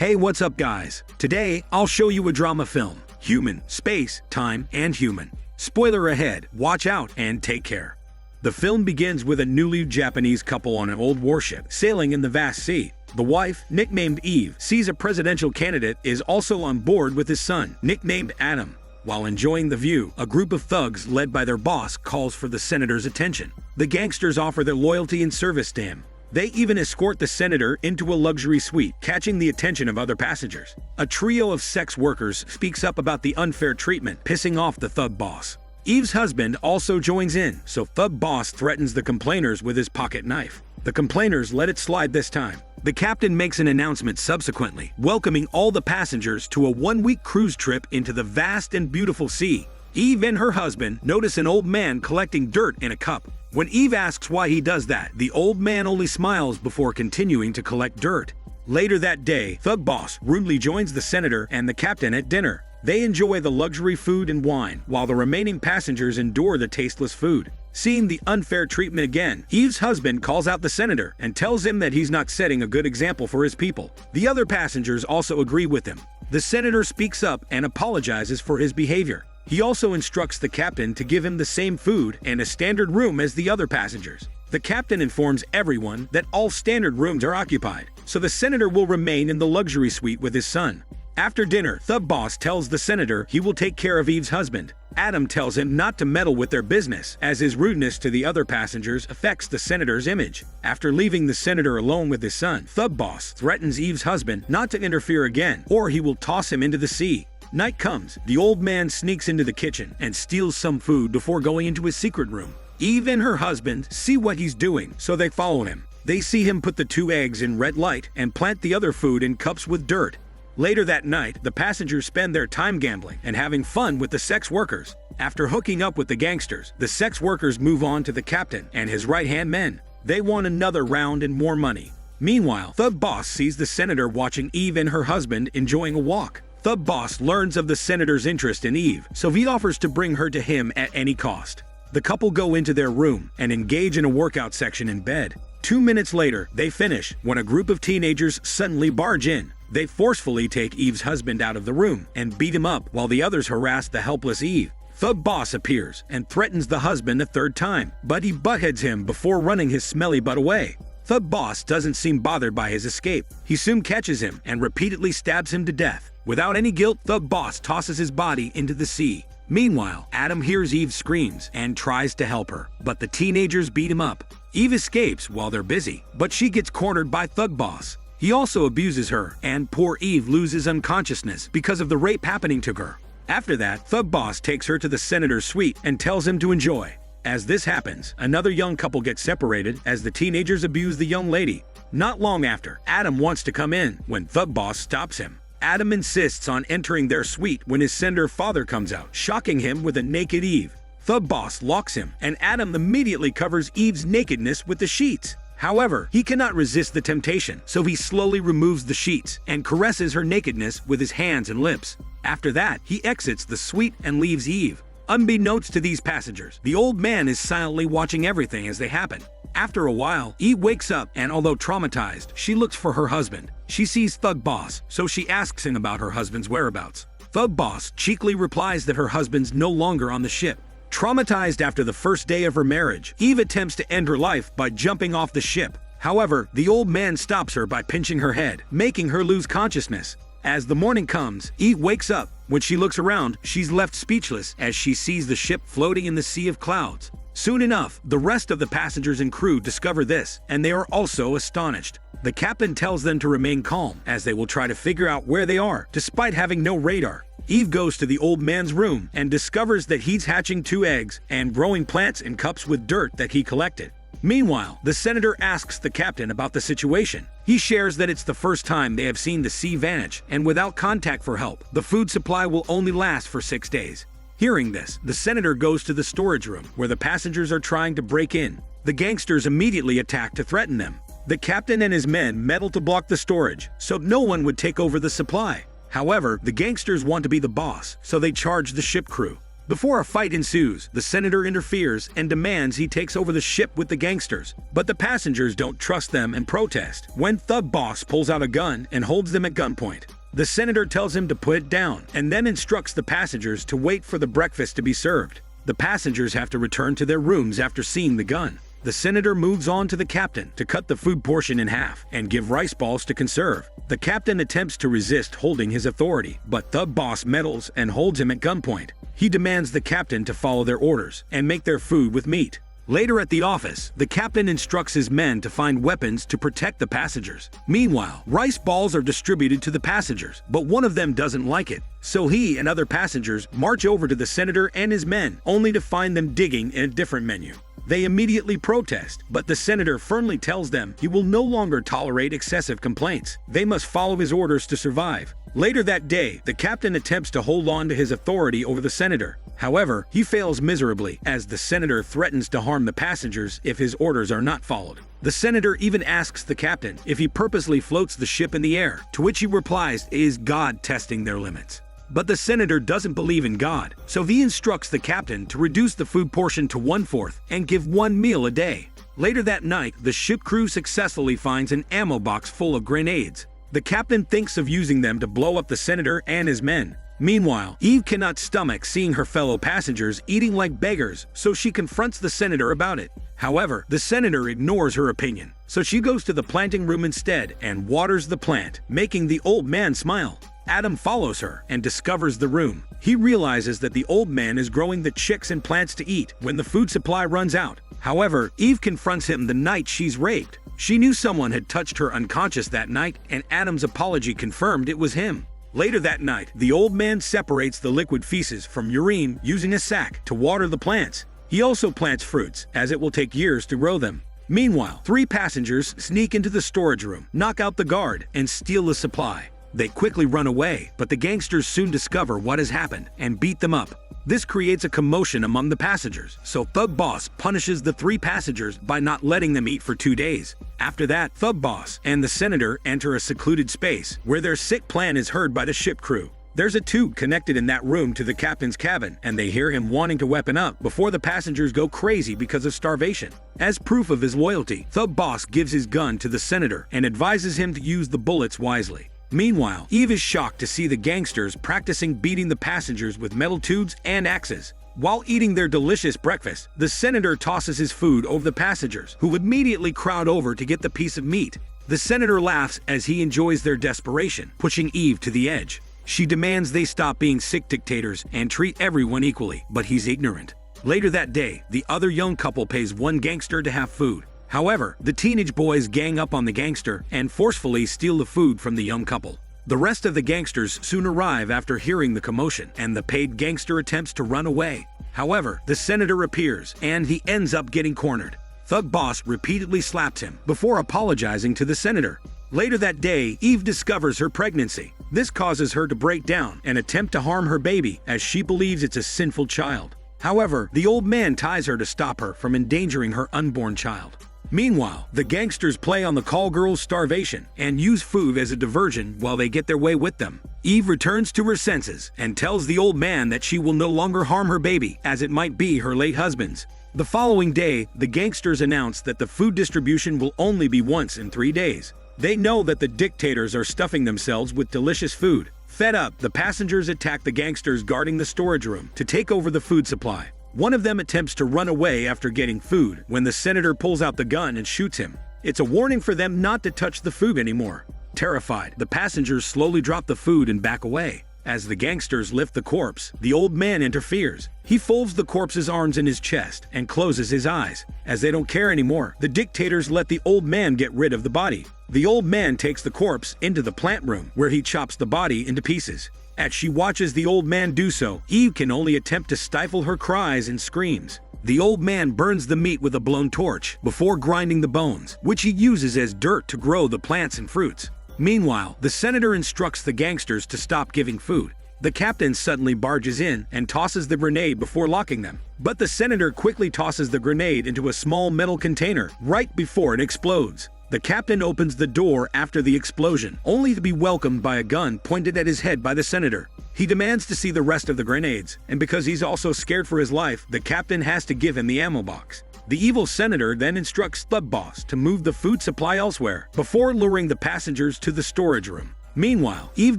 Hey, what's up guys? Today, I'll show you a drama film. Human, space, time, and human. Spoiler ahead, watch out and take care. The film begins with a newly Japanese couple on an old warship sailing in the vast sea. The wife, nicknamed Eve, sees a presidential candidate is also on board with his son, nicknamed Adam. While enjoying the view, a group of thugs led by their boss calls for the senator's attention. The gangsters offer their loyalty and service to him. They even escort the senator into a luxury suite, catching the attention of other passengers. A trio of sex workers speaks up about the unfair treatment, pissing off the thug boss. Eve's husband also joins in, so thug boss threatens the complainers with his pocket knife. The complainers let it slide this time. The captain makes an announcement subsequently, welcoming all the passengers to a one-week cruise trip into the vast and beautiful sea. Eve and her husband notice an old man collecting dirt in a cup. When Eve asks why he does that, the old man only smiles before continuing to collect dirt. Later that day, thug boss rudely joins the senator and the captain at dinner. They enjoy the luxury food and wine, while the remaining passengers endure the tasteless food. Seeing the unfair treatment again, Eve's husband calls out the senator and tells him that he's not setting a good example for his people. The other passengers also agree with him. The senator speaks up and apologizes for his behavior. He also instructs the captain to give him the same food and a standard room as the other passengers. The captain informs everyone that all standard rooms are occupied, so the senator will remain in the luxury suite with his son. After dinner, thug boss tells the senator he will take care of Eve's husband. Adam tells him not to meddle with their business, as his rudeness to the other passengers affects the senator's image. After leaving the senator alone with his son, thug boss threatens Eve's husband not to interfere again, or he will toss him into the sea. Night comes. The old man sneaks into the kitchen and steals some food before going into his secret room. Eve and her husband see what he's doing, so they follow him. They see him put the 2 eggs in red light and plant the other food in cups with dirt. Later that night, the passengers spend their time gambling and having fun with the sex workers. After hooking up with the gangsters, the sex workers move on to the captain and his right-hand men. They want another round and more money. Meanwhile, thug boss sees the senator watching Eve and her husband enjoying a walk. Thug boss learns of the senator's interest in Eve, so he offers to bring her to him at any cost. The couple go into their room and engage in a workout section in bed. 2 minutes later, they finish when a group of teenagers suddenly barge in. They forcefully take Eve's husband out of the room and beat him up while the others harass the helpless Eve. Thug boss appears and threatens the husband a 3rd time, but he buttheads him before running his smelly butt away. Thug boss doesn't seem bothered by his escape. He soon catches him and repeatedly stabs him to death. Without any guilt, thug boss tosses his body into the sea. Meanwhile, Adam hears Eve's screams and tries to help her, but the teenagers beat him up. Eve escapes while they're busy, but she gets cornered by thug boss. He also abuses her, and poor Eve loses unconsciousness because of the rape happening to her. After that, thug boss takes her to the senator's suite and tells him to enjoy. As this happens, another young couple gets separated as the teenagers abuse the young lady. Not long after, Adam wants to come in when thug boss stops him. Adam insists on entering their suite when his senator father comes out, shocking him with a naked Eve. Thug boss locks him, and Adam immediately covers Eve's nakedness with the sheets. However, he cannot resist the temptation, so he slowly removes the sheets and caresses her nakedness with his hands and lips. After that, he exits the suite and leaves Eve. Unbeknownst to these passengers, the old man is silently watching everything as they happen. After a while, Eve wakes up and although traumatized, she looks for her husband. She sees thug boss, so she asks him about her husband's whereabouts. Thug boss cheekily replies that her husband's no longer on the ship. Traumatized after the first day of her marriage, Eve attempts to end her life by jumping off the ship. However, the old man stops her by pinching her head, making her lose consciousness. As the morning comes, Eve wakes up. When she looks around, she's left speechless as she sees the ship floating in the sea of clouds. Soon enough, the rest of the passengers and crew discover this, and they are also astonished. The captain tells them to remain calm, as they will try to figure out where they are, despite having no radar. Eve goes to the old man's room and discovers that he's hatching 2 eggs and growing plants in cups with dirt that he collected. Meanwhile, the senator asks the captain about the situation. He shares that it's the first time they have seen the sea vanish, and without contact for help, the food supply will only last for 6 days. Hearing this, the senator goes to the storage room, where the passengers are trying to break in. The gangsters immediately attack to threaten them. The captain and his men meddle to block the storage, so no one would take over the supply. However, the gangsters want to be the boss, so they charge the ship crew. Before a fight ensues, the senator interferes and demands he takes over the ship with the gangsters, but the passengers don't trust them and protest when Thug Boss pulls out a gun and holds them at gunpoint. The senator tells him to put it down and then instructs the passengers to wait for the breakfast to be served. The passengers have to return to their rooms after seeing the gun. The senator moves on to the captain to cut the food portion in half and give rice balls to conserve. The captain attempts to resist holding his authority, but Thug Boss meddles and holds him at gunpoint. He demands the captain to follow their orders and make their food with meat. Later at the office, the captain instructs his men to find weapons to protect the passengers. Meanwhile, rice balls are distributed to the passengers, but one of them doesn't like it. So he and other passengers march over to the senator and his men, only to find them digging in a different menu. They immediately protest, but the senator firmly tells them he will no longer tolerate excessive complaints. They must follow his orders to survive. Later that day, the captain attempts to hold on to his authority over the senator. However, he fails miserably as the senator threatens to harm the passengers if his orders are not followed. The senator even asks the captain if he purposely floats the ship in the air, to which he replies it is God testing their limits. But the senator doesn't believe in God, so he instructs the captain to reduce the food portion to 1/4 and give 1 meal a day. Later that night, the ship crew successfully finds an ammo box full of grenades. The captain thinks of using them to blow up the senator and his men. Meanwhile, Eve cannot stomach seeing her fellow passengers eating like beggars, so she confronts the senator about it. However, the senator ignores her opinion, so she goes to the planting room instead and waters the plant, making the old man smile. Adam follows her and discovers the room. He realizes that the old man is growing the chicks and plants to eat when the food supply runs out. However, Eve confronts him the night she's raped. She knew someone had touched her unconscious that night, and Adam's apology confirmed it was him. Later that night, the old man separates the liquid feces from urine using a sack to water the plants. He also plants fruits, as it will take years to grow them. Meanwhile, 3 passengers sneak into the storage room, knock out the guard, and steal the supply. They quickly run away, but the gangsters soon discover what has happened and beat them up. This creates a commotion among the passengers, so Thug Boss punishes the 3 passengers by not letting them eat for 2 days. After that, Thug Boss and the senator enter a secluded space where their sick plan is heard by the ship crew. There's a tube connected in that room to the captain's cabin, and they hear him wanting to weapon up before the passengers go crazy because of starvation. As proof of his loyalty, Thug Boss gives his gun to the senator and advises him to use the bullets wisely. Meanwhile, Eve is shocked to see the gangsters practicing beating the passengers with metal tubes and axes. While eating their delicious breakfast, the senator tosses his food over the passengers, who immediately crowd over to get the piece of meat. The senator laughs as he enjoys their desperation, pushing Eve to the edge. She demands they stop being sick dictators and treat everyone equally, but he's ignorant. Later that day, the other young couple pays one gangster to have food. However, the teenage boys gang up on the gangster and forcefully steal the food from the young couple. The rest of the gangsters soon arrive after hearing the commotion, and the paid gangster attempts to run away. However, the senator appears, and he ends up getting cornered. Thug Boss repeatedly slaps him before apologizing to the senator. Later that day, Eve discovers her pregnancy. This causes her to break down and attempt to harm her baby, as she believes it's a sinful child. However, the old man ties her to stop her from endangering her unborn child. Meanwhile, the gangsters play on the call girl's starvation and use food as a diversion while they get their way with them. Eve returns to her senses and tells the old man that she will no longer harm her baby, as it might be her late husband's. The following day, the gangsters announce that the food distribution will only be once in 3 days. They know that the dictators are stuffing themselves with delicious food. Fed up, the passengers attack the gangsters guarding the storage room to take over the food supply. One of them attempts to run away after getting food when the senator pulls out the gun and shoots him. It's a warning for them not to touch the food anymore. Terrified, the passengers slowly drop the food and back away. As the gangsters lift the corpse, the old man interferes. He folds the corpse's arms in his chest and closes his eyes. As they don't care anymore, the dictators let the old man get rid of the body. The old man takes the corpse into the plant room, where he chops the body into pieces. As she watches the old man do so, Eve can only attempt to stifle her cries and screams. The old man burns the meat with a blown torch before grinding the bones, which he uses as dirt to grow the plants and fruits. Meanwhile, the senator instructs the gangsters to stop giving food. The captain suddenly barges in and tosses the grenade before locking them. But the senator quickly tosses the grenade into a small metal container right before it explodes. The captain opens the door after the explosion, only to be welcomed by a gun pointed at his head by the senator. He demands to see the rest of the grenades, and because he's also scared for his life, the captain has to give him the ammo box. The evil senator then instructs Thug Boss to move the food supply elsewhere before luring the passengers to the storage room. Meanwhile, Eve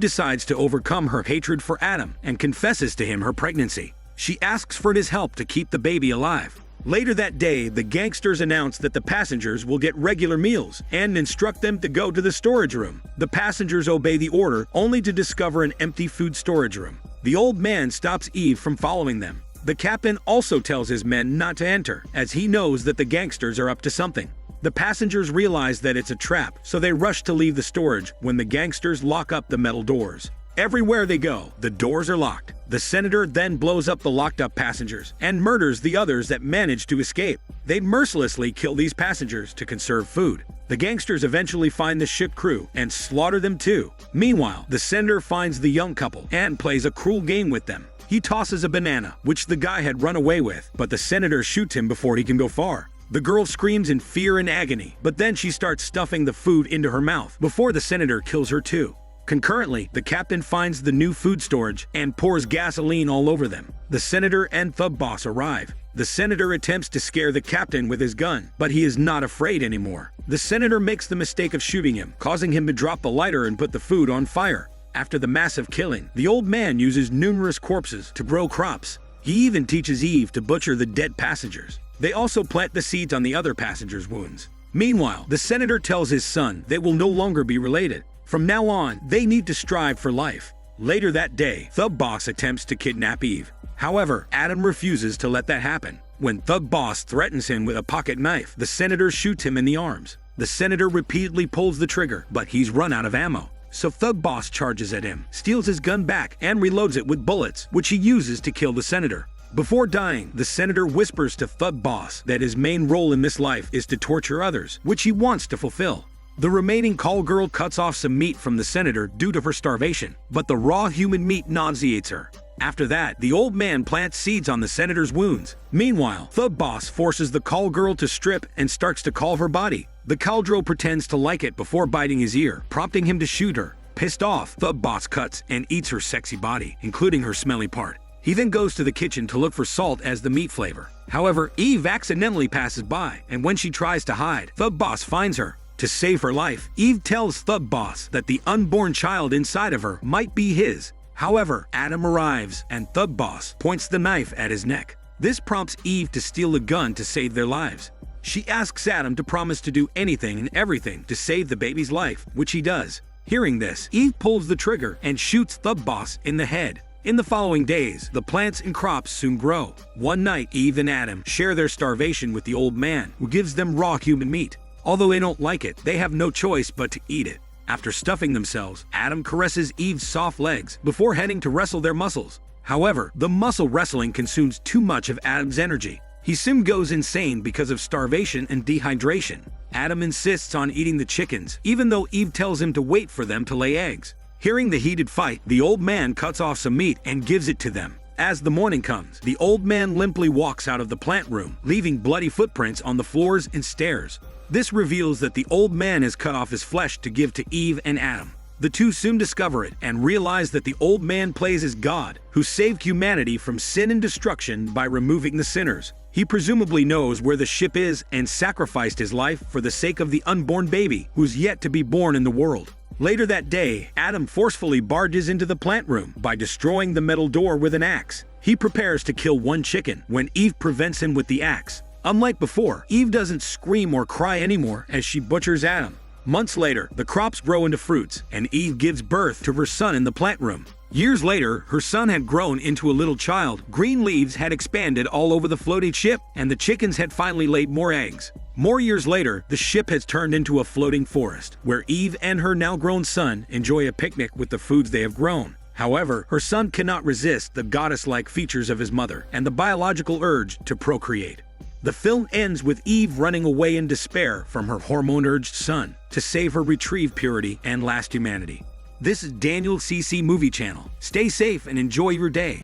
decides to overcome her hatred for Adam and confesses to him her pregnancy. She asks for his help to keep the baby alive. Later that day, the gangsters announce that the passengers will get regular meals and instruct them to go to the storage room. The passengers obey the order only to discover an empty food storage room. The old man stops Eve from following them. The captain also tells his men not to enter, as he knows that the gangsters are up to something. The passengers realize that it's a trap, so they rush to leave the storage when the gangsters lock up the metal doors. Everywhere they go, the doors are locked. The senator then blows up the locked-up passengers and murders the others that manage to escape. They mercilessly kill these passengers to conserve food. The gangsters eventually find the ship crew and slaughter them too. Meanwhile, the senator finds the young couple and plays a cruel game with them. He tosses a banana, which the guy had run away with, but the senator shoots him before he can go far. The girl screams in fear and agony, but then she starts stuffing the food into her mouth before the senator kills her too. Concurrently, the captain finds the new food storage and pours gasoline all over them. The senator and Thug Boss arrive. The senator attempts to scare the captain with his gun, but he is not afraid anymore. The senator makes the mistake of shooting him, causing him to drop the lighter and put the food on fire. After the massive killing, the old man uses numerous corpses to grow crops. He even teaches Eve to butcher the dead passengers. They also plant the seeds on the other passengers' wounds. Meanwhile, the senator tells his son they will no longer be related. From now on, they need to strive for life. Later that day, Thug Boss attempts to kidnap Eve. However, Adam refuses to let that happen. When Thug Boss threatens him with a pocket knife, the senator shoots him in the arms. The senator repeatedly pulls the trigger, but he's run out of ammo. So Thug Boss charges at him, steals his gun back, and reloads it with bullets, which he uses to kill the senator. Before dying, the senator whispers to Thug Boss that his main role in this life is to torture others, which he wants to fulfill. The remaining call girl cuts off some meat from the senator due to her starvation, but the raw human meat nauseates her. After that, the old man plants seeds on the senator's wounds. Meanwhile, Thug Boss forces the call girl to strip and starts to call her body. The cowgirl pretends to like it before biting his ear, prompting him to shoot her. Pissed off, Thug Boss cuts and eats her sexy body, including her smelly part. He then goes to the kitchen to look for salt as the meat flavor. However, Eve accidentally passes by, and when she tries to hide, Thug Boss finds her. To save her life, Eve tells Thug Boss that the unborn child inside of her might be his. However, Adam arrives, and Thug Boss points the knife at his neck. This prompts Eve to steal a gun to save their lives. She asks Adam to promise to do anything and everything to save the baby's life, which he does. Hearing this, Eve pulls the trigger and shoots Thug Boss in the head. In the following days, the plants and crops soon grow. One night, Eve and Adam share their starvation with the old man, who gives them raw human meat. Although they don't like it, they have no choice but to eat it. After stuffing themselves, Adam caresses Eve's soft legs before heading to wrestle their muscles. However, the muscle wrestling consumes too much of Adam's energy. He soon goes insane because of starvation and dehydration. Adam insists on eating the chickens, even though Eve tells him to wait for them to lay eggs. Hearing the heated fight, the old man cuts off some meat and gives it to them. As the morning comes, the old man limply walks out of the plant room, leaving bloody footprints on the floors and stairs. This reveals that the old man has cut off his flesh to give to Eve and Adam. The two soon discover it and realize that the old man plays as God, who saved humanity from sin and destruction by removing the sinners. He presumably knows where the ship is and sacrificed his life for the sake of the unborn baby who's yet to be born in the world. Later that day, Adam forcefully barges into the plant room by destroying the metal door with an axe. He prepares to kill one chicken when Eve prevents him with the axe. Unlike before, Eve doesn't scream or cry anymore as she butchers Adam. Months later, the crops grow into fruits, and Eve gives birth to her son in the plant room. Years later, her son had grown into a little child. Green leaves had expanded all over the floating ship, and the chickens had finally laid more eggs. More years later, the ship has turned into a floating forest, where Eve and her now-grown son enjoy a picnic with the foods they have grown. However, her son cannot resist the goddess-like features of his mother and the biological urge to procreate. The film ends with Eve running away in despair from her hormone-urged son to save her retrieve purity and last humanity. This is Daniel CC Movie Channel. Stay safe and enjoy your day.